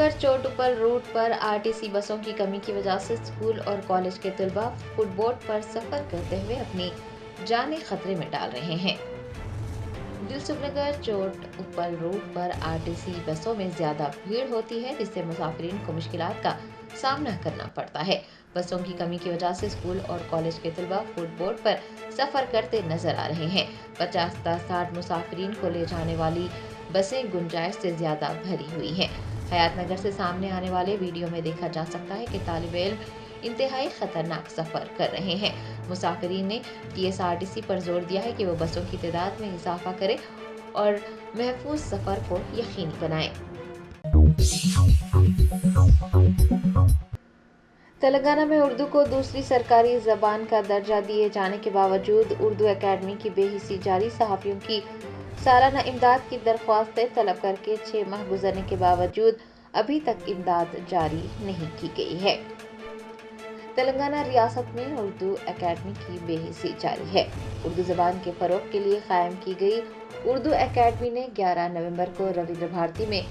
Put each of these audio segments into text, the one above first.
नगर चोट उपल रूट पर आरटीसी बसों की कमी की वजह से स्कूल और कॉलेज के तलबा फुटबोट पर सफर करते हुए अपनी जानें खतरे में डाल रहे हैं। दिलसुखनगर चोट उपल रूट पर आरटीसी बसों में ज्यादा भीड़ होती है, जिससे मुसाफिरीन को मुश्किलात का सामना करना पड़ता है। बसों की कमी की वजह से स्कूल और कॉलेज के तलबा फुटबोट पर सफर करते नजर आ रहे हैं। 50 से 60 मुसाफिरीन को ले जाने वाली बसें गुंजाइश से ज्यादा भरी हुई हैं। हयात नगर से सामने आने वाले वीडियो में देखा जा सकता है कि तालिब इल्म इंतहाई खतरनाक सफर कर रहे हैं। मुसाफिरीन ने टीएसआरटीसी पर जोर दिया है कि वो बसों की तादाद में इजाफा करे और महफूज सफर को यकीनी बनाए। तेलंगाना में उर्दू को दूसरी सरकारी जबान का दर्जा दिए जाने के बावजूद उर्दू एकेडमी की बेहिसी जारी सहाफियों की सालाना इमदाद की दरख्वास्तें तलब करके 6 माह गुजरने के बावजूद अभी तक इमदाद जारी नहीं की गई है। तेलंगाना रियासत में उर्दू एकेडमी की बेहिसी जारी है। उर्दू जबान के फरोग के लिए कायम की गई उर्दू एकेडमी ने 11 नवंबर को रविंद्र भारती में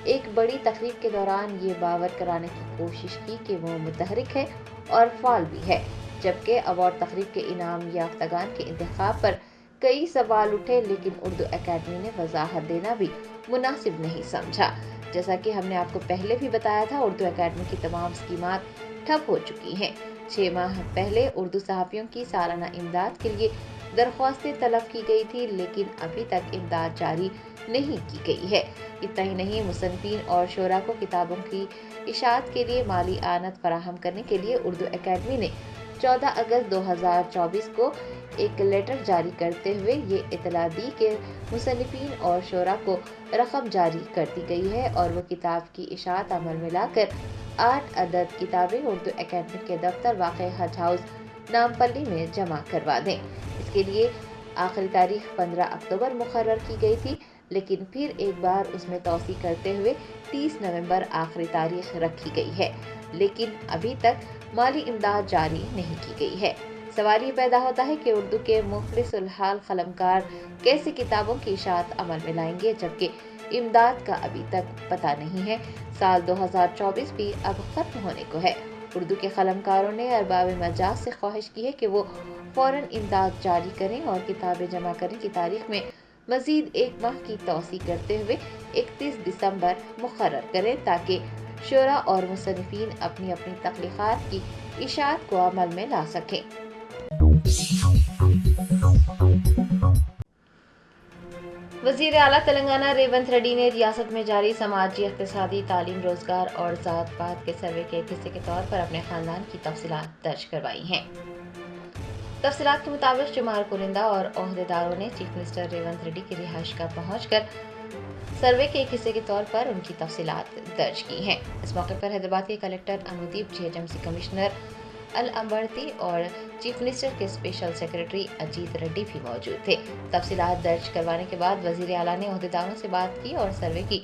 एक बड़ी तकरीब के दौरान ये बावर कराने की कोशिश की कि वो मुतहरिक है और फाल भी है, जबकि अवार्ड तकरीब के इनाम याफ्तागान के इंतखाब पर कई सवाल उठे, लेकिन उर्दू एकेडमी ने वजाहत देना भी मुनासिब नहीं समझा। जैसा कि हमने आपको पहले भी बताया था, उर्दू एकेडमी की तमाम स्कीमात ठप हो चुकी हैं। 6 माह पहले उर्दू सहाफियों की सालाना इमदाद के लिए दरख्वास्तें तलब की गई थी, लेकिन अभी तक इमदाद जारी नहीं की गई है। इतना ही नहीं, मुसन्निफीन और शोरा को किताबों की इशाअत के लिए माली आनत फराहम करने के लिए उर्दू एकेडमी ने 14 अगस्त 2024 को एक लेटर जारी करते हुए ये इतला दी कि मुसन्निफीन और शोरा को रकम जारी कर दी गई है और वो किताब की इशाअत अमल में लाकर 8 अदद किताबें उर्दू एकेडमी के दफ्तर वाक़े हज हाउस नामपल्ली में जमा करवा दें। इसके लिए आखिरी तारीख 15 अक्टूबर मुकर्रर की गई थी, लेकिन फिर एक बार उसमें तौसी करते हुए 30 नवंबर आखिरी तारीख रखी गई है, लेकिन अभी तक माली इमदाद जारी नहीं की गई है। सवाल ये पैदा होता है कि उर्दू के मुखलिसुल हाल कलमकार कैसे किताबों की इशाअत अमल में लाएंगे, जबकि इमदाद का अभी तक पता नहीं है। साल 2024 भी अब खत्म होने को है। उर्दू के कलमकारों ने अरबाब मजाज से ख्वाहिश की है कि वो फौरन इमदाद जारी करें और किताबें जमा करने की तारीख में मजीद 1 माह की तौसी करते हुए 31 दिसंबर मुकर्रर करें, ताकि शोरा और मुसन्निफीन अपनी अपनी तख्लीक़ात की इशाअत को अमल में ला सकें। वज़ीर आला तेलंगाना रेवंत रेड्डी ने रियासत में जारी समाजी, इक़्तिसादी, तालीम, रोजगार और ज़ात पात के सर्वे के एक हिस्से के तौर पर अपने खानदान की तफसीलात दर्ज करवाई हैं। तफसीलात के मुताबिक शुमार कुनिंदा और ओहदेदारों ने चीफ मिनिस्टर रेवंत रेड्डी की रिहाइश का पहुंचकर सर्वे के एक हिस्से के तौर पर उनकी तफसीलात दर्ज की हैं। इस मौके पर हैदराबाद के कलेक्टर अनुदीप, जीएचएमसी कमिश्नर अल अंबरती और चीफ मिनिस्टर के स्पेशल सेक्रेटरी अजीत रेड्डी भी मौजूद थे। तफसीलात दर्ज करवाने के बाद वजीर आला ने ओहदेदारों से बात की और सर्वे की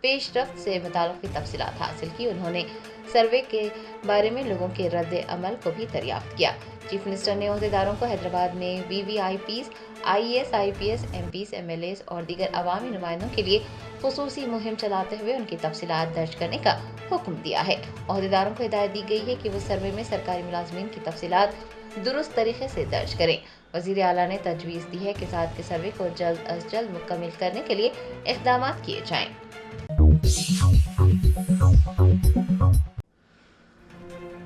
पेशरफ्त से मुताल्लिक़ तफसीलात हासिल की। उन्होंने सर्वे के बारे में लोगों के रद्द अमल को भी दरियाफ्त किया। चीफ मिनिस्टर ने ओहदेदारों को हैदराबाद में वीवीआईपीज़, आईएएस, आईपीएस, एमपीज़, एमएलएज़ और दीगर अवामी नुमाइंदों के लिए खुसूसी मुहिम चलाते हुए उनकी तफसीलात दर्ज करने का हुक्म दिया है। ओहदेदारों को हिदायत दी गई है कि वो सर्वे में सरकारी मुलाजमीन की तफसीलात दुरुस्त तरीके से दर्ज करें। वज़ीर आला ने तजवीज़ दी है कि साथ के सर्वे को जल्द अज जल्द मुकम्मल करने के लिए इक़दाम किए जाएं।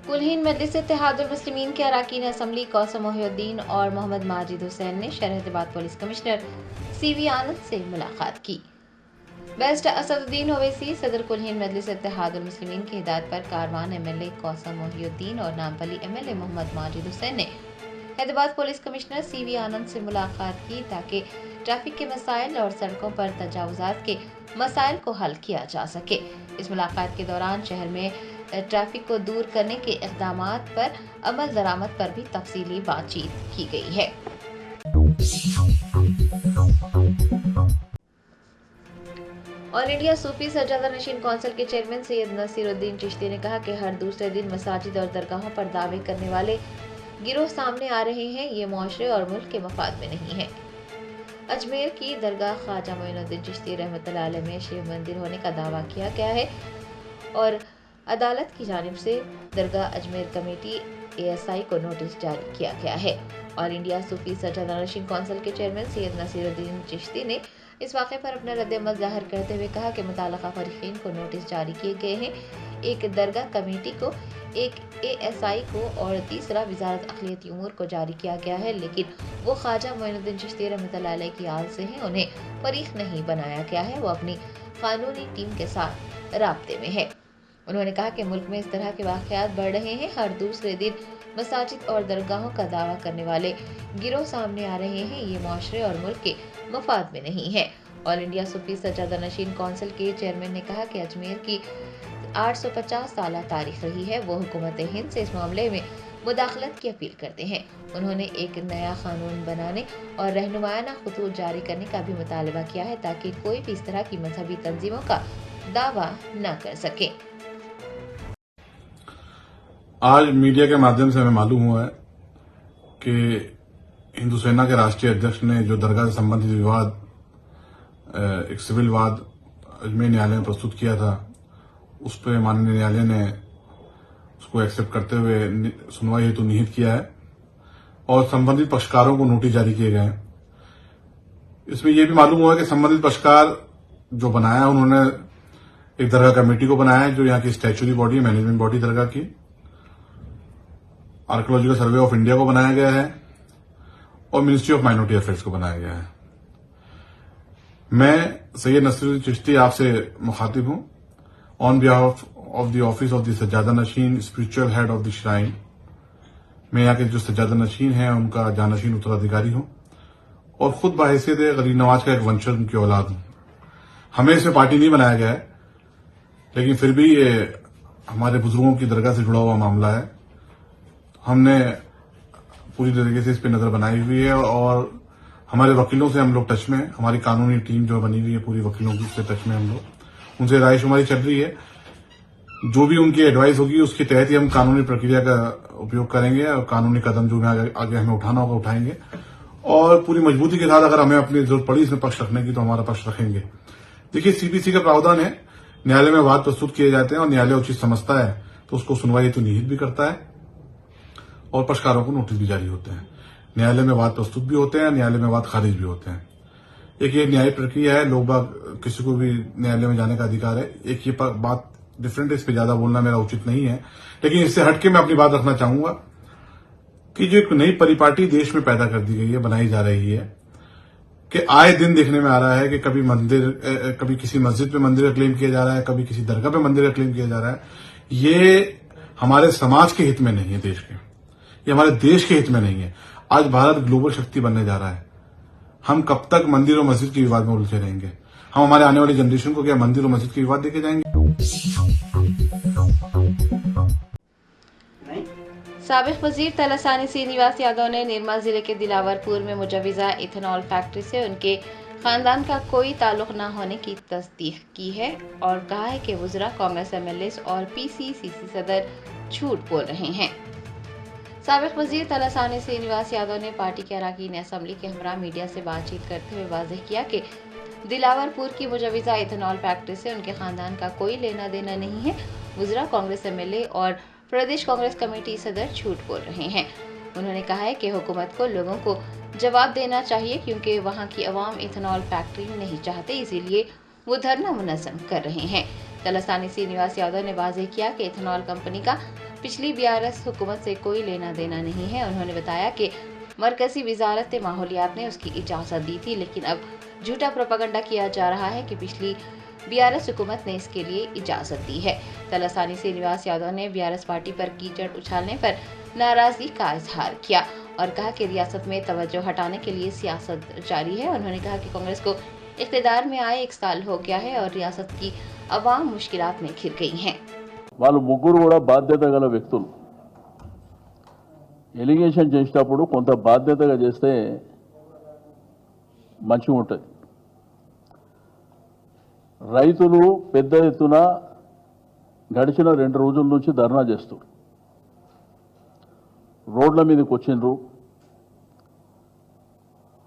कुल हिंद मजलिस इत्तेहादुल मुस्लिमीन के अरकान असम्बली कौसम मोहिउद्दीन और मोहम्मद माजिद हुसैन ने शहर हैदराबाद पुलिस कमिश्नर सीवी आनंद से मुलाकात की। बैरिस्टर असदुद्दीन ओवैसी, सदर कुल हिंद मजलिस इत्तेहादुल मुस्लिमीन की हिदायत पर कारवान एमएलए कौसम मोहिउद्दीन और नामपल्ली एमएलए मोहम्मद माजिद हुसैन ने हैदराबाद पुलिस कमिश्नर सीवी आनंद से मुलाकात की, ताकि ट्रैफिक के मसाइल और सड़कों पर तजावुज़ात के मसाइल को हल किया जा सके। इस मुलाकात के दौरान शहर में ट्रैफिक को दूर करने के इक़दामात पर अमल दरामद पर भी तफसीली बातचीत की गई है। ऑल इंडिया सूफी सज्जादा नशीन कौंसिल के चेयरमैन सैयद नसीरुद्दीन चिश्ती ने कहा कि हर दूसरे दिन मसाजिद और दरगाहों पर दावे करने वाले गिरोह सामने आ रहे हैं। ये मुआशरे और मुल्क के मफाद में नहीं है। अजमेर की दरगाह ख्वाजा मोइनुद्दीन चिश्ती रहमतुल्लाह अलैह में शिव मंदिर होने का दावा किया गया है और अदालत की जानिब से दरगाह अजमेर कमेटी ASI को नोटिस जारी किया गया है। ऑल इंडिया सूफी सज्जादा नशीन कौंसिल के चेयरमैन सैयद नसीरुद्दीन चिश्ती ने इस वाक़े पर अपना रद्द-ए-अमल ज़ाहिर करते हुए कहा कि मुताल्लिक़ा फ़रीक़ीन को नोटिस जारी किए गए हैं, एक दरगाह कमेटी को, एक ASI को और तीसरा वज़ारत अक़लियती उमूर को जारी किया गया है, लेकिन वो ख्वाजा मोइनुद्दीन चिश्ती रहमतुल्लाह अलैह की आल से हैं, उन्हें फ़रीक़ नहीं बनाया गया है, वो अपनी क़ानूनी टीम के साथ राब्ते में है। उन्होंने कहा कि मुल्क में इस तरह के वाक़यात बढ़ रहे हैं, हर दूसरे दिन मसाजिद और दरगाहों का दावा करने वाले गिरोह सामने आ रहे हैं, ये मुआशरे और मुल्क के मफाद में नहीं है। ऑल इंडिया सूफी सज्जादा नशीन कौंसिल के चेयरमैन ने कहा कि अजमेर की 850 साल तारीख रही है, वो हुकूमत हिंद से इस मामले में मुदाखलत की अपील करते हैं। उन्होंने एक नया कानून बनाने और रहनुमायाना खतूत जारी करने का भी मुतालबा किया है ताकि कोई भी इस तरह की मजहबी तंजीमों का दावा न कर सके। आज मीडिया के माध्यम से हमें मालूम हुआ है कि हिंदू सेना के राष्ट्रीय अध्यक्ष ने जो दरगाह से संबंधित विवाद, एक सिविल वाद अजमेर न्यायालय में प्रस्तुत किया था, उस पर माननीय न्यायालय ने उसको एक्सेप्ट करते हुए सुनवाई हेतु निहित किया है और संबंधित पक्षकारों को नोटिस जारी किए गए हैं। इसमें यह भी मालूम हुआ कि संबंधित पक्षकार जो बनाया, उन्होंने एक दरगाह कमेटी को बनाया है जो यहाँ की स्टैच्यूरी बॉडी, मैनेजमेंट बॉडी दरगाह की, आर्कियोलॉजिकल सर्वे ऑफ इंडिया को बनाया गया है और मिनिस्ट्री ऑफ माइनॉरिटी अफेयर्स को बनाया गया है। मैं सैयद नसीरुद्दीन चिश्ती आपसे मुखातिब हूं on behalf of the office of the सज्जादा नशीन spiritual head of the shrine. मैं यहाँ के जो सज्जादा नशीन है उनका जानशीन उत्तराधिकारी हूं और खुद बाहिसियत गरीब नवाज का एक वंशज, उनकी औलाद हूं। हमें इसमें पार्टी नहीं बनाया गया है, लेकिन फिर भी ये हमारे बुजुर्गों की दरगाह से जुड़ा हुआ मामला है। हमने पूरी तरीके से इस पर नजर बनाई हुई है और हमारे वकीलों से हम लोग टच में हैं। हमारी कानूनी टीम जो बनी हुई है पूरी वकीलों की, उससे टच में हम लोग, उनसे रायशुमारी चल रही है। जो भी उनकी एडवाइस होगी उसके तहत ही हम कानूनी प्रक्रिया का उपयोग करेंगे और कानूनी कदम जो आगे हमें उठाना होगा उठाएंगे और पूरी मजबूती के साथ अगर हमें अपनी जरूरत पड़ी इसमें पक्ष रखने की तो हमारा पक्ष रखेंगे। देखिए, CPC का प्रावधान है, न्यायालय में वाद प्रस्तुत किए जाते हैं और न्यायालय उचित समझता है तो उसको सुनवाई हेतु निहित भी करता है और पक्षकारों को नोटिस भी जारी होते हैं। न्यायालय में वाद प्रस्तुत भी होते हैं, न्यायालय में वाद खारिज भी होते हैं। एक ये न्यायिक प्रक्रिया है, लोग बाग किसी को भी न्यायालय में जाने का अधिकार है। एक ये बात डिफरेंट है, इस पर ज्यादा बोलना मेरा उचित नहीं है, लेकिन इससे हटके मैं अपनी बात रखना चाहूंगा कि जो एक नई परिपाटी देश में पैदा कर दी गई है, बनाई जा रही है, कि आए दिन देखने में आ रहा है कि कभी किसी मस्जिद पे मंदिर का क्लेम किया जा रहा है, कभी किसी दरगाह पे मंदिर का क्लेम किया जा रहा है। ये हमारे समाज के हित में नहीं है, देश के, ये हमारे देश के हित में नहीं है। आज भारत ग्लोबल शक्ति बनने जा रहा है। हम कब तक मंदिर और मस्जिद के विवाद में उलझे रहेंगे? हम हमारे आने वाली जनरेशन को क्या मंदिर और मस्जिद के विवाद देके जाएंगे? साबिक वजीर तलसानी श्रीनिवास यादव ने निर्मल जिले के दिलावरपुर में मुजव्वजा इथेनॉल फैक्ट्री से उनके खानदान का कोई ताल्लुक न होने की तस्दीक की है और कहा है कि वुज़रा, कांग्रेस MLAs और PCCC सदर झूठ बोल रहे हैं। साबिक वजीर तलसानी श्रीनिवास यादव ने पार्टी के अरकान असम्बली के हमरा मीडिया से बातचीत करते हुए वाज़ेह किया कि दिलावरपुर की मुजव्वजा इथेनॉल फैक्ट्री से उनके खानदान का कोई लेना देना नहीं है। वुज़रा, कांग्रेस MLA और प्रदेश कांग्रेस कमेटी सदर झूठ बोल रहे हैं। उन्होंने कहा है कि हुकूमत को लोगों को जवाब देना चाहिए क्योंकि वहां की अवाम इथेनॉल फैक्ट्री नहीं चाहते, इसीलिए वो धरना मुनज़्ज़म कर रहे हैं। तलसानी श्रीनिवास यादव ने वाज़ेह किया कि इथेनॉल कंपनी का पिछली BRS हुकूमत से कोई लेना देना नहीं है। उन्होंने बताया कि मरकजी वजारत माहौलियात ने उसकी इजाज़त दी थी, लेकिन अब झूठा प्रोपेगेंडा किया जा रहा है कि पिछली BRS हुकूमत ने इसके लिए इजाज़त दी है। तलसानी श्रीनिवास यादव ने BRS पार्टी पर कीचड़ उछालने पर नाराजगी का इजहार किया और कहा कि रियासत में तवज्जो हटाने के लिए सियासत जारी है। उन्होंने कहा कि कांग्रेस को इख्तिदार में आए 1 साल हो गया है और रियासत की अवाम मुश्किलात में घिर गई हैं। వాళ్ళు ముగ్గురు కూడా బాధ్యత గల వ్యక్తులు. ఎలిగేషన్ చేసేటప్పుడు కొంత బాధ్యతగా చేస్తే మంచిగా ఉంటుంది. రైతులు పెద్ద ఎత్తున గడిచిన 2 రోజుల నుంచి ధర్నా చేస్తారు. రోడ్ల మీదకి వచ్చిండ్రు,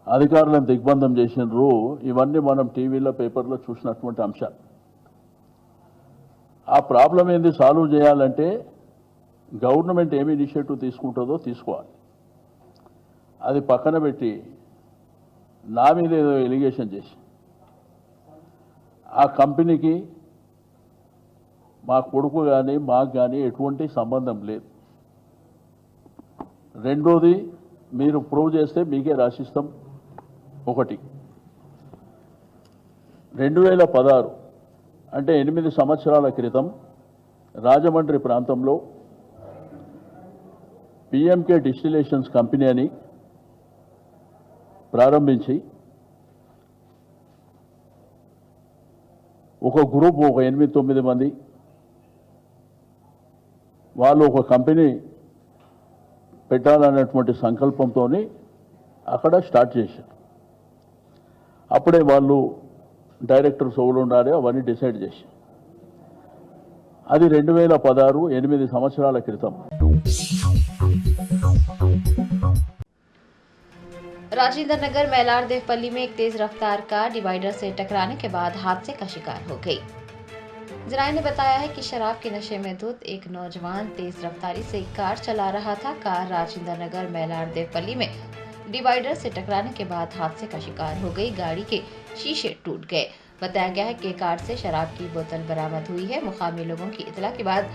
అధికారులను దిగ్బంధం చేసిండ్రు. ఇవన్నీ మనం టీవీలో పేపర్లో చూసినటువంటి అంశాలు. ఆ ప్రాబ్లం ఏంది సాల్వ్ చేయాలంటే గవర్నమెంట్ ఏమి ఇనిషియేటివ్ తీసుకుంటుందో తీసుకోవాలి. అది పక్కన పెట్టి నా మీద ఏదో ఎలిగేషన్ చేసి ఆ కంపెనీకి మా కొడుకు కానీ మాకు కానీ ఎటువంటి సంబంధం లేదు. రెండోది మీరు ప్రూవ్ చేస్తే మీకే రాసిస్తాం. ఒకటి 2016 అంటే 8 సంవత్సరాల క్రితం రాజమండ్రి ప్రాంతంలో పిఎంకే డిస్టిలేషన్స్ కంపెనీ అని ప్రారంభించి ఒక గ్రూప్ ఒక 8-9 మంది వాళ్ళు ఒక కంపెనీ పెట్టాలన్నటువంటి సంకల్పంతో అక్కడ స్టార్ట్ చేశారు. అప్పుడే వాళ్ళు డైరెక్టర్స్ ఎవరు ఉండాలి అవన్నీ డిసైడ్ చేశారు. అది 2016 8 సంవత్సరాల క్రితం. राजेंद्र नगर मैलार देवपल्ली में एक तेज रफ्तार कार डिवाइडर से टकराने के बाद हादसे का शिकार हो गई। जराये ने बताया है कि शराब के नशे में धुत एक नौजवान तेज रफ्तारी से कार चला रहा था। कार राजेंद्र नगर मैलार देवपल्ली में डिवाइडर से टकराने के बाद हादसे का शिकार हो गई। गाड़ी के शीशे टूट गए। बताया गया है कि कार से शराब की बोतल बरामद हुई है। मुकामी लोगों की इतला के बाद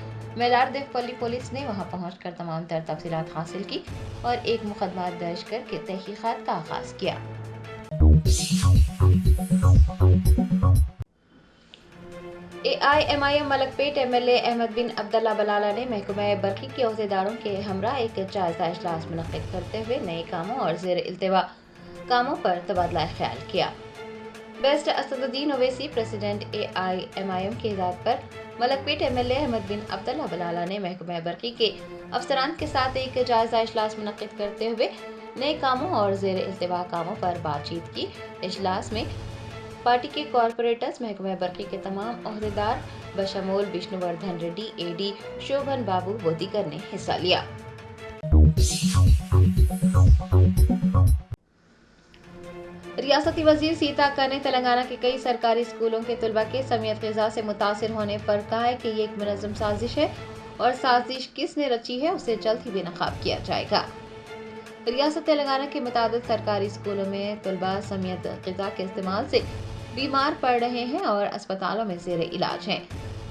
मैलार देवपल्ली पुलिस ने वहां पहुंचकर तमाम तर तफसीलात हासिल की और एक मुकदमा दर्ज करके तहकीकात का आगाज किया। AIMIM मलकपेट MLA अहमद बिन अब्दुल्ला बलाला ने महकमा बरकी के अहदेदारों के हमरा एक जायजा इजलास मुनक्किद करते हुए नए कामों और जेर इल्तिवा कामों पर तबादला ख्याल किया। Best Asaduddin Owaisi president AIMIM की हिदायत पर मलकपेट MLA अहमद बिन अब्दुल्ला बलाला ने महकमा बरकी के अफसरान के साथ एक जायजा इजलास मुनक्किद करते हुए नए कामों और जेर इल्तिवा कामों पर बातचीत की। इजलास में पार्टी के कॉरपोरेटर्स महकमा बरकी के तमाम अहदेदार बशमूल विष्णुवर्धन रेड्डी AD शोभन बाबू बोदीकर ने हिस्सा लिया। रियासती वजीर सीता अक्का ने तेलंगाना के कई सरकारी स्कूलों के तलबा के समियत ग़िज़ा से मुतासिर होने पर कहा है कि ये एक मुनज़्ज़म साजिश है और साजिश किसने रची है उसे जल्द ही बेनकाब किया जाएगा। रियासत तेलंगाना के मुताबिक सरकारी स्कूलों में तलबा समियत ग़िज़ा के इस्तेमाल से बीमार पड़ रहे हैं और अस्पतालों में ज़ेर इलाज हैं।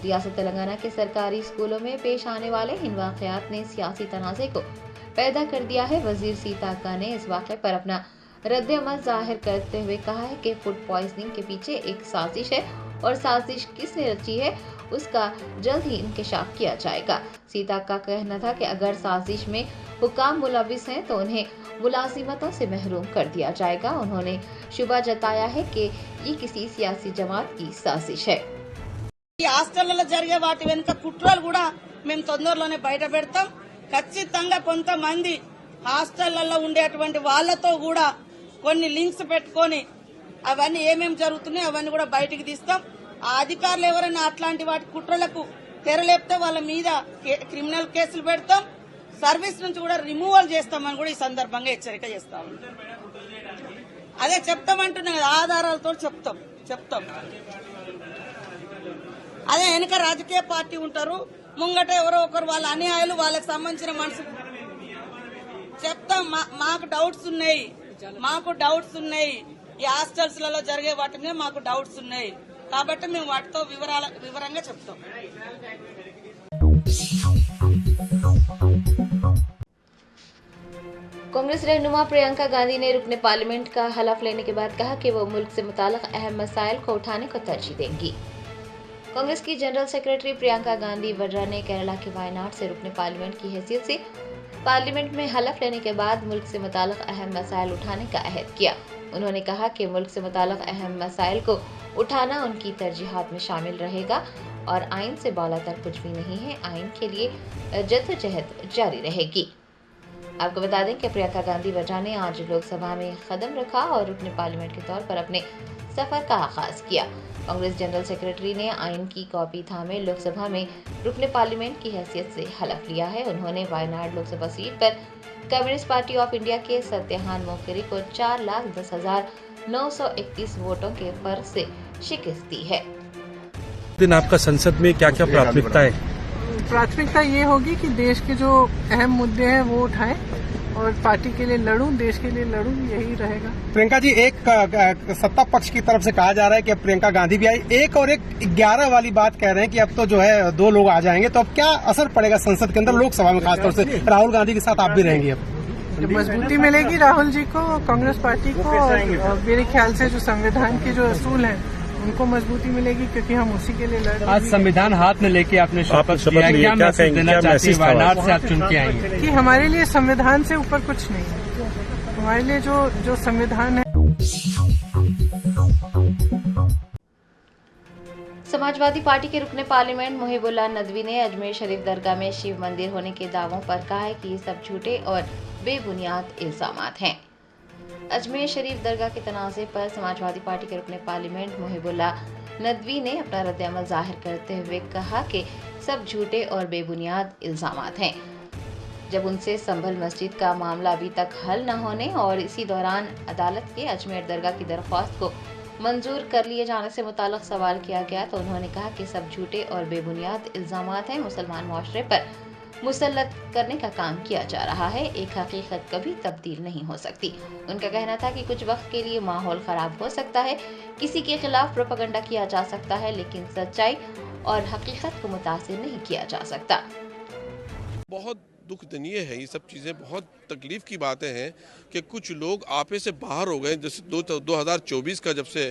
रियासत तेलंगाना के सरकारी स्कूलों में पेश आने वाले इन वाक़यात ने सियासी तनाज़े को पैदा कर दिया है। वजीर सीता अक्का ने इस वाक़े पर अपना रद्द अमल जाहिर करते हुए कहा है कि फूड पॉइजनिंग के पीछे एक साजिश है और साजिश किसने रची है उसका जल्द ही इंकशाफ किया जाएगा। सीता का कहना था कि अगर साजिश में हुकाम मुलविस हैं तो उन्हें मुलाजिमतों से महरूम कर दिया जाएगा। उन्होंने शुबा जताया है कि ये किसी सियासी जमात की साजिश है। ఈ హాస్టళ్లలో జరిగే వాటి వెనుక కుట్రలు కూడా మేము తొందరలోనే బయట పెడతాం. ఖచ్చితంగా కొంతమంది హాస్టళ్లలో ఉండేటువంటి వాళ్లతో కూడా కొన్ని లింక్స్ పెట్టుకొని అవన్నీ ఏమేమి జరుగుతున్నాయో అవన్నీ కూడా బయటికి తీస్తాం. ఆ అధికారులు ఎవరైనా అట్లాంటి వాటి కుట్రలకు తెరలేపితే వాళ్ళ మీద క్రిమినల్ కేసులు పెడతాం. సర్వీస్ నుంచి కూడా రిమూవల్ చేస్తామని కూడా ఈ సందర్భంగా హెచ్చరిక చేస్తాం. అదే చెప్తామంటున్నా కదా, ఆధారాలతో చెప్తాం. అదే వెనక రాజకీయ పార్టీ ఉంటారు, ముంగట ఎవరో ఒకరు వాళ్ళ అన్యాయాలు వాళ్ళకి సంబంధించిన మనసు చెప్తాం. మాకు డౌట్స్ ఉన్నాయి. ఈ హాస్టల్స్ లలో జరిగే వాటి మీద మాకు డౌట్స్ ఉన్నాయి కాబట్టి మేము వాటితో వివరంగా చెప్తాం. कांग्रेस रहनुमा प्रियंका गांधी ने रुकने पार्लियामेंट का हलफ लेने के बाद कहा कि वो मुल्क से मुताल्लिक अहम मसाइल को उठाने को तरजीह देंगी। कांग्रेस की जनरल सेक्रेटरी प्रियंका गांधी वड्रा ने केरला के वायनाड से रुकने पार्लियामेंट की हैसियत से पार्लियामेंट में हलफ लेने के बाद मुल्क से मुताल्लिक अहम मसाइल उठाने का अहद किया। उन्होंने कहा कि मुल्क से मुताल्लिक अहम मसाइल को उठाना उनकी तरजीहात में शामिल रहेगा और आइन से बालातर कुछ भी नहीं है। आइन के लिए जद्दोजहद जारी रहेगी। आपको बता दें कि प्रियंका गांधी वड्रा ने आज लोकसभा में कदम रखा और रुकने पार्लियामेंट के तौर पर अपने सफर का आगाज किया। कांग्रेस जनरल सेक्रेटरी ने आइन की कॉपी थामे लोकसभा में रुकने पार्लियामेंट की हैसियत से हलफ लिया है। उन्होंने वायनाड लोकसभा सीट पर कम्युनिस्ट पार्टी ऑफ इंडिया के सत्यहान मोकेरी को 4,10,931 वोटों के फर्क से शिकस्त दी है। दिन आपका संसद में क्या क्या प्राथमिकता है? प्राथमिकता ये होगी कि देश के जो अहम मुद्दे हैं वो उठाएं और पार्टी के लिए लड़ूं, देश के लिए लड़ूं, यही रहेगा। प्रियंका जी, एक सत्ता पक्ष की तरफ से कहा जा रहा है कि अब प्रियंका गांधी भी आई, एक और एक 11 वाली बात कह रहे हैं कि अब तो जो है 2 लोग आ जाएंगे, तो अब क्या असर पड़ेगा संसद के अंदर, लोकसभा में खासतौर से राहुल गांधी के साथ आप भी रहेंगी? अब जब मजबूती मिलेगी राहुल जी को, कांग्रेस पार्टी को, और मेरे ख्याल से जो संविधान के जो असूल हैं उनको मजबूती मिलेगी, क्योंकि हम उसी के लिए लड़ रहे हैं। आज संविधान हाथ में लेके आपने शपथ लिया, क्या मैसेज देना चाहती हैं? वायनाड से आप चुन के आई हैं कि हमारे लिए संविधान से ऊपर कुछ नहीं है, हमारे लिए जो संविधान है। समाजवादी पार्टी के रुकने पार्लियामेंट मुहिबुल्लाह नदवी ने अजमेर शरीफ दरगाह में शिव मंदिर होने के दावों पर कहा है कि ये सब झूठे और बेबुनियाद इल्जामात हैं। अजमेर शरीफ दरगाह के तनाज़े पर समाजवादी पार्टी के रुकने पार्लियामेंट मुहिबुल्लाह नदवी ने अपना रद्द-ए-अमल जाहिर करते हुए कहा कि सब झूठे और बेबुनियाद इल्जामात हैं। जब उनसे संभल मस्जिद का मामला अभी तक हल न होने और इसी दौरान अदालत के अजमेर दरगाह की दरख्वास्त को मंजूर कर लिए जाने से मुताल्लिक़ सवाल किया गया तो उन्होंने कहा कि सब झूठे और बेबुनियाद इल्जामात हैं। मुसलमान मुआशरे पर मुसल्लत करने का काम किया जा रहा है। एक हकीकत कभी तब्दील नहीं हो सकती। उनका कहना था कि कुछ वक्त के लिए माहौल खराब हो सकता है, किसी के खिलाफ प्रोपेगेंडा किया जा सकता है, लेकिन सच्चाई और हकीकत को मुतासिर नहीं किया जा सकता। बहुत दुखदनीय है, ये सब चीज़ें बहुत तकलीफ की बातें हैं कि कुछ लोग आपे से बाहर हो गए। जैसे 2024 का जब से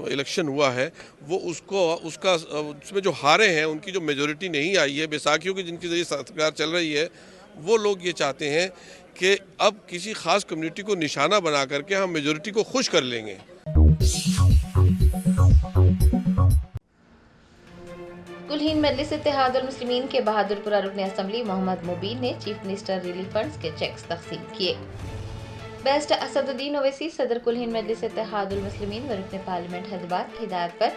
इलेक्शन हुआ है, वो उसमें जो हारे हैं उनकी जो मेजॉरिटी नहीं आई है, बैसाखियों की जिनकी जरिए सरकार चल रही है, वो लोग ये चाहते हैं कि अब किसी खास कम्युनिटी को निशाना बना करके हम मेजॉरिटी को खुश कर लेंगे। कुल हिंद मजलिस इत्तेहादुल मुस्लिमीन के बहादुरपुरा रुकन असम्बली मोहम्मद मुबीन ने चीफ मिनिस्टर रिलीफ फंड्स के चेक्स तकसीम किए। बेस्ट असदुद्दीन ओवैसी सदर कुल हिंद मजलिस इत्तेहादुल मुस्लिमीन व रुकन पार्लियामेंट हैदराबाद की हिदायत पर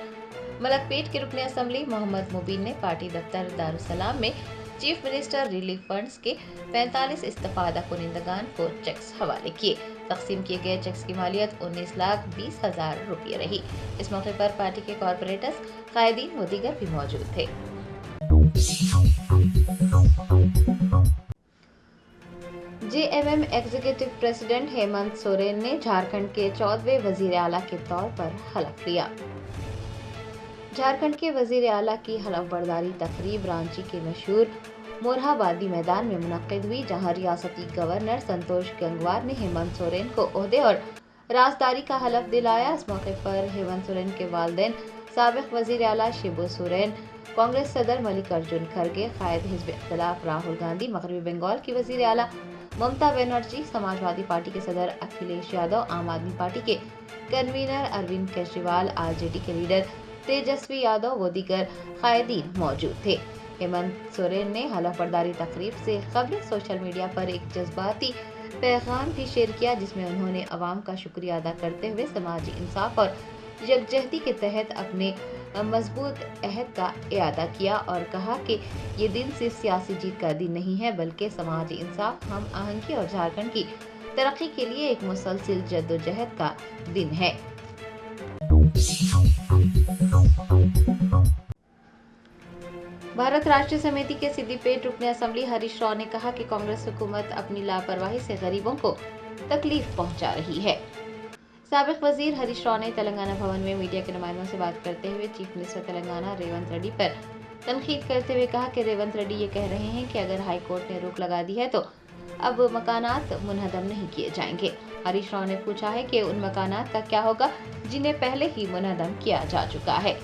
मलकपेट के रुकन असम्बली मोहम्मद मुबीन ने पार्टी दफ्तर दारुसलाम में चीफ मिनिस्टर रिलीफ फंड्स के 45 इस्तेफादा कुनिंदगान को चेक्स हवाले किए। तकसीम किए गए चेक्स की मालियत 19,20,000 रुपये रही। इस मौके पर पार्टी के कॉर्पोरेटर्स, कायदीन व दीगर भी मौजूद थे। JMM executive president Hemant Soren ने झारखंड के 14वें वजीर आला के तौर पर हलफ लिया। झारखंड के वजीर आला की हलफ बर्दारी तकरीब रांची के मशहूर मोरहाबादी मैदान में मुनक्किद हुई, जहां रियासती गवर्नर संतोष गंगवार ने हेमंत सोरेन को ओहदे और राजदारी का हलफ दिलाया। इस मौके पर हेमंत सोरेन के वालिदैन साबिक वजीर आला शिबू सोरेन, कांग्रेस सदर मल्लिकार्जुन खड़गे, कायद हिज़्ब इख्तिलाफ राहुल गांधी, मगरबी बंगाल की वजीर आला ममता बनर्जी, समाजवादी पार्टी के सदर अखिलेश यादव, आम आदमी पार्टी के कन्वीनर अरविंद केजरीवाल, आरजेडी के लीडर तेजस्वी यादव व दीगर कायदीन मौजूद थे। हेमंत सोरेन ने हलफ बर्दारी तकरीब से कबल सोशल मीडिया पर एक जज्बाती पैगाम भी शेयर किया, जिसमें उन्होंने अवाम का शुक्रिया अदा करते हुए समाजी इंसाफ और यकजहती के तहत अपने मजबूत अहद का इयादा किया और कहा कि ये दिन सिर्फ सियासी जीत का दिन नहीं है, बल्कि समाजी इंसाफ, हम आहंगी और झारखंड की तरक्की के लिए एक मुसलसिल जद्दोजहद का दिन है। भारत राष्ट्रीय समिति के सिद्दीपेट रुकने असम्बली हरीश राव ने कहा कि कांग्रेस हुकूमत अपनी लापरवाही से गरीबों को तकलीफ पहुंचा रही है। साबिक वजीर हरीश राव ने तेलंगाना भवन में मीडिया के नुमाइंदों से बात करते हुए चीफ मिनिस्टर तेलंगाना रेवंत रेड्डी पर तनकीद करते हुए कहा कि रेवंत रेड्डी ये कह रहे हैं कि अगर हाई कोर्ट ने रोक लगा दी है तो अब मकानात मुनहदम नहीं किए जाएंगे। हरीश राव ने पूछा है कि उन मकानात का क्या होगा जिन्हें पहले ही मुनहदम किया जा चुका है।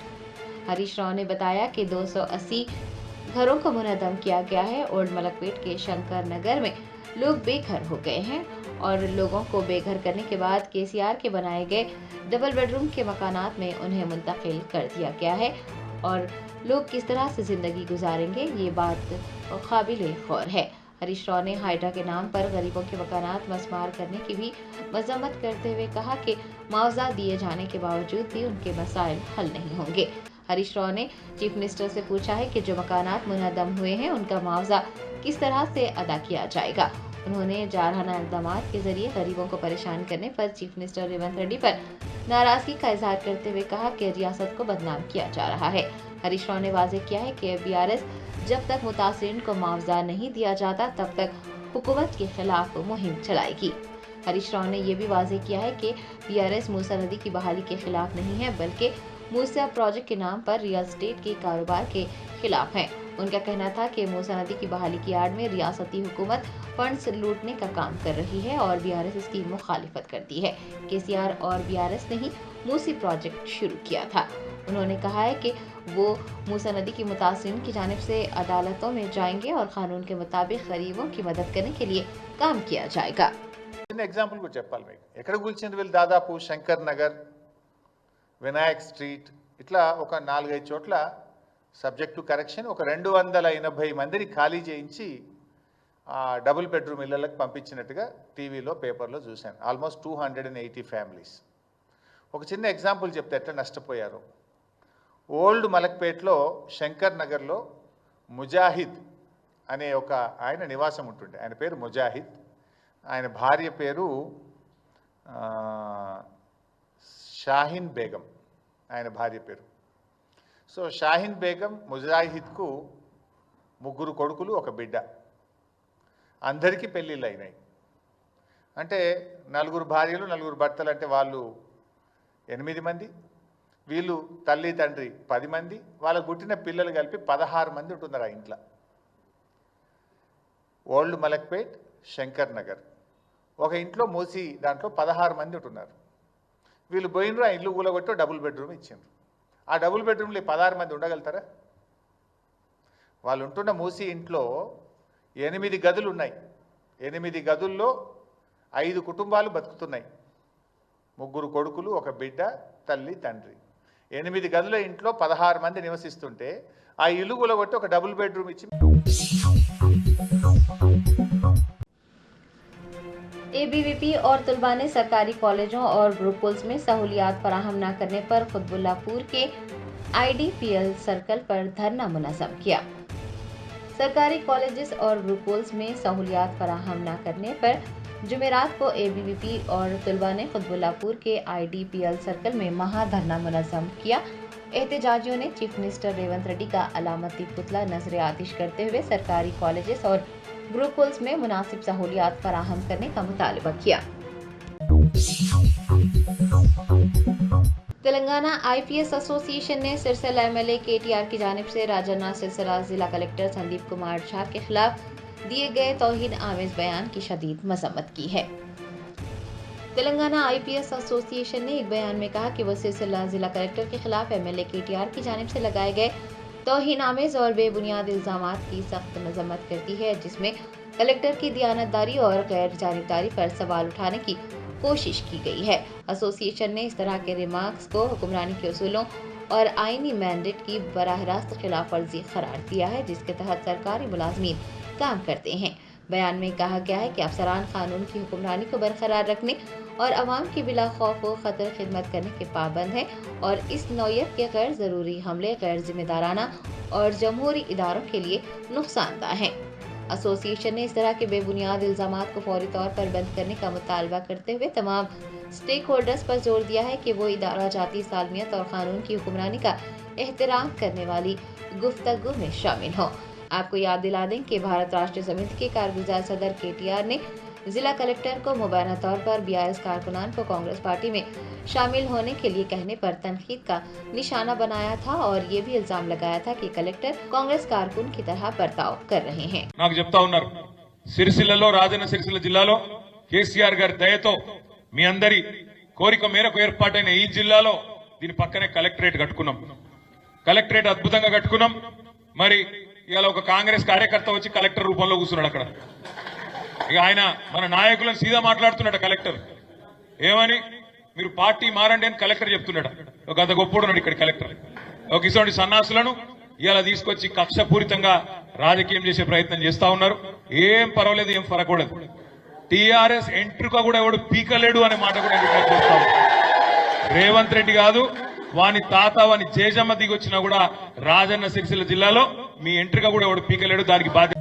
हरीश राव ने बताया कि 280 घरों को मुनहदम किया गया है। ओल्ड मलकपेट के शंकर नगर में लोग बेघर हो गए हैं और लोगों को बेघर करने के बाद केसीआर के बनाए गए डबल बेडरूम के मकानात में उन्हें मुंतकिल कर दिया गया है और लोग किस तरह से जिंदगी गुजारेंगे, ये बात काबिल गौर है। हरीश राव ने हाइड्रा के नाम पर गरीबों के मकानात मस्मार करने की भी मजम्मत करते हुए कहा कि मुआवजा दिए जाने के बावजूद भी उनके मसाइल हल नहीं होंगे। हरीश राव ने चीफ मिनिस्टर से पूछा है कि जो मकानात मुनहदम हुए हैं उनका मुआवजा किस तरह से अदा किया जाएगा। उन्होंने जारहाना इक़दामात के जरिए गरीबों को परेशान करने पर चीफ मिनिस्टर रेवंत रेड्डी पर नाराजगी का इजहार करते हुए कहा कि रियासत को बदनाम किया जा रहा है। हरीश राव ने वाज़ेह किया है कि बीआरएस जब तक मुतासिरीन को मुआवजा नहीं दिया जाता तब तक हुकूमत के खिलाफ मुहिम चलाएगी। हरीश राव ने यह भी वाज़ेह किया है कि बीआरएस मूसा नदी की बहाली के खिलाफ नहीं है बल्कि मूसा प्रोजेक्ट के नाम पर रियल एस्टेट के कारोबार के खिलाफ है। उनका कहना था कि मूसा नदी की बहाली की आड़ में रियासती हुकूमत फंड्स लूटने का काम कर रही है और बीआरएस इसकी मुखालिफत करती है। केसीआर और बीआरएस ने ही मूसी प्रोजेक्ट शुरू किया था। उन्होंने कहा है कि वो मूसा नदी की मुतासिरीन की जानिब से अदालतों में जाएंगे और कानून के मुताबिक गरीबों की मदद करने के लिए काम किया जाएगा। చిన్న ఎగ్జాంపుల్ కూడా చెప్పాలి మీకు. ఎక్కడ కూల్చింది వీళ్ళు? దాదాపు శంకర్ నగర్, వినాయక్ స్ట్రీట్, ఇట్లా ఒక 4-5 చోట్ల సబ్జెక్ట్ టు కరెక్షన్ ఒక 280 మందిని ఖాళీ చేయించి డబుల్ బెడ్రూమ్ ఇళ్లకు పంపించినట్టుగా టీవీలో పేపర్లో చూశాను. Almost 280 families. ఒక చిన్న ఎగ్జాంపుల్ చెప్తే ఎట్లా నష్టపోయారు. ఓల్డ్ మలక్పేట్లో శంకర్ నగర్లో ముజాహిద్ అనే ఒక ఆయన నివాసం ఉంటుండే. ఆయన పేరు ముజాహిద్, ఆయన భార్య పేరు షాహీన్ బేగం, ఆయన భార్య పేరు. సో షాహీన్ బేగం ముజాహిద్కు 3 కొడుకులు, 1 బిడ్డ. అందరికీ పెళ్ళిళ్ళు అయినాయి. అంటే 4 భార్యలు 4 భర్తలు, అంటే వాళ్ళు 8 మంది, వీళ్ళు తల్లి తండ్రి 10 మంది, వాళ్ళకు పుట్టిన పిల్లలు కలిపి 16 మంది ఉంటున్నారు ఆ ఇంట్లో. ఓల్డ్ మలక్పేట్, శంకర్ నగర్ ఒక ఇంట్లో మూసి దాంట్లో 16 మంది ఉంటున్నారు. వీళ్ళు పోయినరు, ఆ ఇల్లు కూలగొట్టి డబుల్ బెడ్రూమ్ ఇచ్చిండ్రు. ఆ డబుల్ బెడ్రూమ్లో 16 మంది ఉండగలుగుతారా? వాళ్ళు ఉంటున్న మూసి ఇంట్లో 8 గదులు ఉన్నాయి. 8 గదుల్లో 5 కుటుంబాలు బతుకుతున్నాయి. 3 కొడుకులు, 1 బిడ్డ, తల్లి తండ్రి. 8 గదుల ఇంట్లో 16 మంది నివసిస్తుంటే ఆ ఇల్లు కూలగొట్టి ఒక డబుల్ బెడ్రూమ్ ఇచ్చి एबीवीपी और तलबा ने सरकारी कॉलेजों और गुरुकुल्स में सहूलियात फराहम न करने पर खुतबुल्लापुर के आईडीपीएल सर्कल पर धरना मुनज़्ज़म किया। सरकारी कॉलेजेस और गुरुकुल्स में सहूलियात फराहम न करने पर जुमेरात को एबीवीपी और तलबा ने खुतबुल्लापुर के आईडीपीएल सर्कल में महा धरना मुनज़्ज़म किया। एहतजाजियों ने चीफ मिनिस्टर रेवंत रेड्डी का अलामती पुतला नजर आतिश करते हुए सरकारी कॉलेजेस और गुरुकुल्स में मुनासिब सहूलियात फराहम करने का मुतालबा किया। तेलंगाना आईपीएस एसोसिएशन ने सिरसिला एमएलए केटीआर की जानिब से राजन्ना सिलसिला जिला कलेक्टर संदीप कुमार झा के खिलाफ दिए गए तौहीन आमेज बयान की शदीद मजम्मत की है। तेलंगाना आईपीएस एसोसिएशन ने एक बयान में कहा कि वह सिलसिला जिला कलेक्टर के खिलाफ एमएलए केटीआर की जानिब से लगाए गए तौहीन आमेज और बेबुनियाद इल्जामात की सख्त मजम्मत करती है, जिसमें कलेक्टर की दियानतदारी और गैर जानिबदारी पर सवाल उठाने की कोशिश की गई है। एसोसिएशन ने इस तरह के रिमार्क्स को हुक्मरानी के उसूलों और आईनी मैंडेट की बराह रास्त खिलाफ वर्जी करार दिया है, जिसके तहत सरकारी मुलाजमीन काम करते हैं। बयान में कहा गया है कि अफसरान कानून की हुक्मरानी को बरकरार रखने और अवाम की बिला खौफ व खतर खिदमत करने के पाबंद है और इस नौयत के गैर ज़रूरी हमले गैर जिम्मेदाराना और जमहूरी इदारों के लिए नुकसानदा हैं। एसोसिएशन ने इस तरह के बेबुनियाद इल्जामात को फौरी तौर पर बंद करने का मुतालबा करते हुए तमाम स्टेक होल्डर्स पर जोर दिया है कि वो इदारा जाती सालमियत और कानून की हुक्मरानी का एहतराम करने वाली गुफ्तगू में शामिल हो। आपको याद दिला दें कि भारत राष्ट्रीय समिति के कारगुजार सदर केटीआर ने जिला कलेक्टर को मुबैना तौर पर बीआरएस कारकुनान को कांग्रेस पार्टी में शामिल होने के लिए कहने पर तनकीद का निशाना बनाया था और ये भी इल्जाम लगाया था कि कलेक्टर कांग्रेस कारकुन की तरह बर्ताव कर रहे हैं। నాకు చెప్తా ఉన్నారు, సిరిసిల్లలో రాజన్న సిరిసిల్ల జిల్లాలో కేసీఆర్ గారి దయతో మీ అందరి కోరిక మేరకు ఏర్పాటైన ఈ జిల్లాలో దీని పక్కనే కలెక్టరేట్ కట్టుకున్నాం. కలెక్టరేట్ అద్భుతంగా కట్టుకున్నాం. మరి ఇవాళ ఒక కాంగ్రెస్ కార్యకర్త వచ్చి కలెక్టర్ రూపంలో కూర్చున్నాడు అక్కడ. ఇక ఆయన మన నాయకులను సీదా మాట్లాడుతున్నాడు కలెక్టర్. ఏమని, మీరు పార్టీ మారండి అని కలెక్టర్ చెప్తున్నాడు. ఒక అంత గొప్పడున్నాడు ఇక్కడ కలెక్టర్. ఒక ఇటువంటి సన్నాసులను ఇలా తీసుకొచ్చి కక్షపూరితంగా రాజకీయం చేసే ప్రయత్నం చేస్తా ఉన్నారు. ఏం పర్వాలేదు, ఏం ఫరకూడదు. టీఆర్ఎస్ ఎంట్రుక కూడా ఎవడు పీకలేడు అనే మాట కూడా చెప్తా రేవంత్ రెడ్డి కాదు, వాని తాత వాని జేజమ్మ దిగొచ్చినా కూడా రాజన్న సిరిసిల్ల జిల్లాలో మీ ఎంట్రుక కూడా ఎవడు పీకలేడు. దానికి బాధ్యత.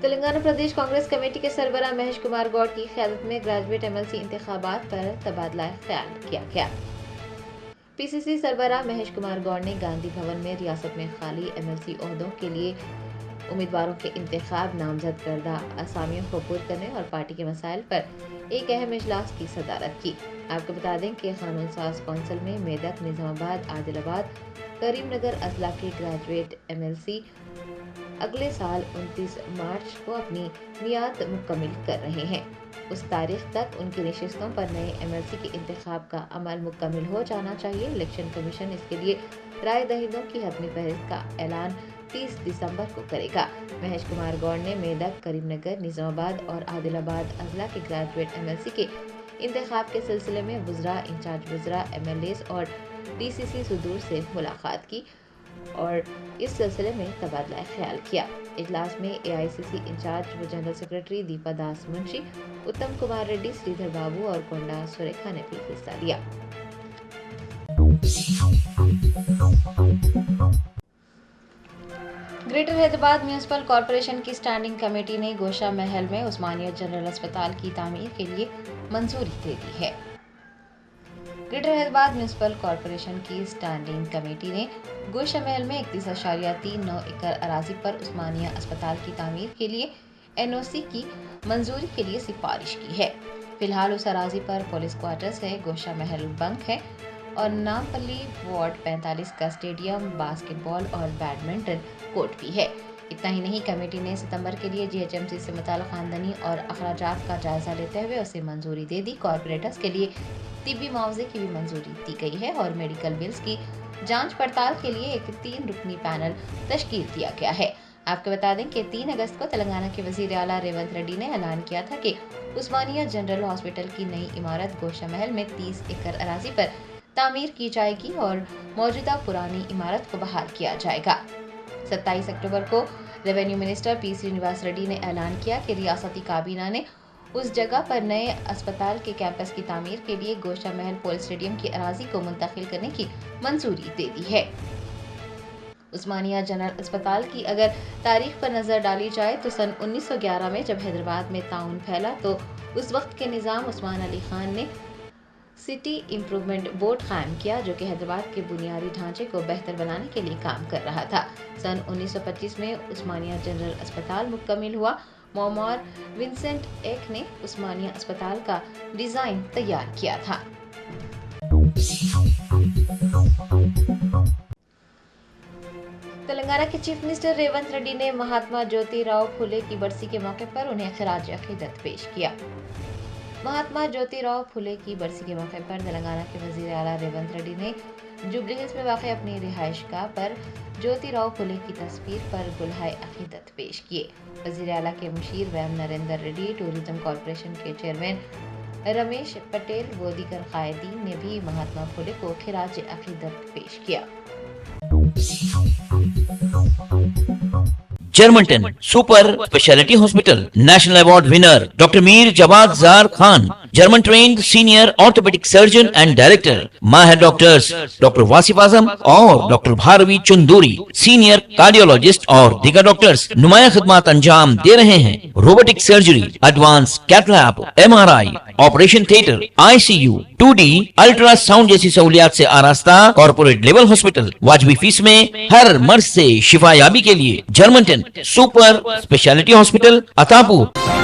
तेलंगाना प्रदेश कांग्रेस कमेटी के सरबरा महेश कुमार गौड़ की क़यादत में ग्रेजुएट एमएलसी इंतखाबात पर तबादला ख्याल किया गया। पीसीसी सरबराह महेश कुमार गौड़ ने गांधी भवन में रियासत में खाली एमएलसी ओहदों के लिए उम्मीदवारों के इंतखाब नामजद करदा असामियों को पुर करने और पार्टी के मसाइल पर एक अहम इजलास की सदारत की। आपको बता दें कि कानून साज कौंसिल में मेदक, निजामाबाद, आदिलाबाद, करीमनगर अजला के ग्रेजुएट एमएलसी अगले साल 29 मार्च को अपनी मियाद मुकम्मिल कर रहे हैं। उस तारीख तक उनकी नशिस्तों पर नए एमएलसी के इंतखाब का अमल मुकम्मिल हो जाना चाहिए। इलेक्शन कमीशन इसके लिए राय दहिंदों की हतमी फहरिस्त का ऐलान 30 दिसंबर को करेगा। महेश कुमार गौड़ ने मेदक, करीमनगर, निजामाबाद और आदिलाबाद अजला के ग्रेजुएट एमएलसी के इंतखाब के सिलसिले में वुज़रा, इंचार्ज वुज़रा, एमएलएस और डीसीसी सुदूर से मुलाकात की और इस सिलसिले में तबादला ख्याल किया। इजलास में एआईसीसी इंचार्ज व जनरल सेक्रेटरी दीपा दास मुंशी, उत्तम कुमार रेड्डी, श्रीधर बाबू और कोंडा सुरेखा ने भी हिस्सा लिया। ग्रेटर हैदराबाद म्यूनिसिपल कॉरपोरेशन की स्टैंडिंग कमेटी ने गोशा महल में उस्मानिया जनरल अस्पताल की तामीर के लिए मंजूरी दे दी है। ग्रेटर हैदराबाद म्यूनिसिपल कॉरपोरेशन की स्टैंडिंग कमेटी ने गोशा महल में 31.39 एकड़ अराजी पर उस्मानिया अस्पताल की तामीर के लिए एनओसी की मंजूरी के लिए सिफारिश की है। फिलहाल उस अराजी पर पुलिस क्वार्टर्स है, गोशा महल बंक है और नामपल्ली वार्ड 45 का स्टेडियम, बास्केटबॉल और बैडमिंटन कोर्ट भी है। इतना ही नहीं, कमेटी ने सितंबर के लिए जीएचएमसी से मुताल्लिक़ खानदानी और अखराजात का जायजा लेते हुए उसे मंजूरी दे दी। कॉर्पोरेटर्स के लिए तिब्बी मुआवजे की भी मंजूरी दी गई है और मेडिकल बिल्स की जांच पड़ताल के लिए एक 3 रुकनी पैनल तश्कील दिया गया है। आपको बता दें कि 3 अगस्त को तेलंगाना के वजीर आला रेवंत रेड्डी ने ऐलान किया था कि उस्मानिया जनरल हॉस्पिटल की नई इमारत गोशा महल में 30 एकड़ अराजी पर तामीर की जाएगी और मौजूदा पुरानी इमारत को बहाल किया जाएगा। 27 अक्टूबर को revenue minister P Srinivas Reddy ने ऐलान किया कि रियासती काबीना ने उस जगह पर नए अस्पताल के कैंपस की तामीर के लिए गोशा महल पुलिस स्टेडियम की अराजी को मुंतकिल करने की मंजूरी दे दी है। उस्मानिया जनरल अस्पताल की अगर तारीख पर नजर डाली जाए तो सन 1911 में जब हैदराबाद में ताउन फैला तो उस वक्त के निज़ाम उस्मान अली खान ने सिटी इम्प्रूवमेंट बोर्ड कायम किया, जो कि हैदराबाद के बुनियादी ढांचे को बेहतर बनाने के लिए काम कर रहा था। सन 1925 में उस्मानिया जनरल अस्पताल मुकम्मिल हुआ। मोहम्मद विंसेंट एक ने उस्मानिया अस्पताल का डिजाइन तैयार किया था। तेलंगाना के चीफ मिनिस्टर रेवंत रेड्डी ने महात्मा ज्योतिराव फुले की बरसी के मौके पर उन्हें खिराज अकीदत पेश किया। महात्मा ज्योतिराव फुले की बरसी के मौके पर तेलंगाना के वजीर आला रेवंत रेड्डी ने जुबली हिल्स में वाक़ अपनी रिहाइशगाह पर ज्योतिराव फुले की तस्वीर पर गुलहाए अकीदत पेश किए। वजीर आला के मुशीर वैम नरेंद्र रेड्डी, टूरिज्म कॉरपोरेशन के चेयरमैन रमेश पटेल व दीगर कायदीन ने भी महात्मा फुले को खिराज अकीदत पेश किया। जर्मनटन super speciality hospital national award winner doctor Mir Jawad Zar Khan, German trained senior orthopedic surgeon and director, माहिर डॉक्टर्स डॉक्टर वासिफ आजम और doctor Bharvi Chanduri, senior cardiologist और दीगर डॉक्टर्स नुमाया खिदमत अंजाम दे रहे हैं। Robotic surgery, advance cath lab, MRI, operation theatre, ICU, 2D ultrasound जैसी सहूलियात से आरास्ता कॉर्पोरेट लेवल हॉस्पिटल। वाजबी फीस में हर मर्ज से शिफायाबी के लिए Germanton super speciality hospital, Attapur.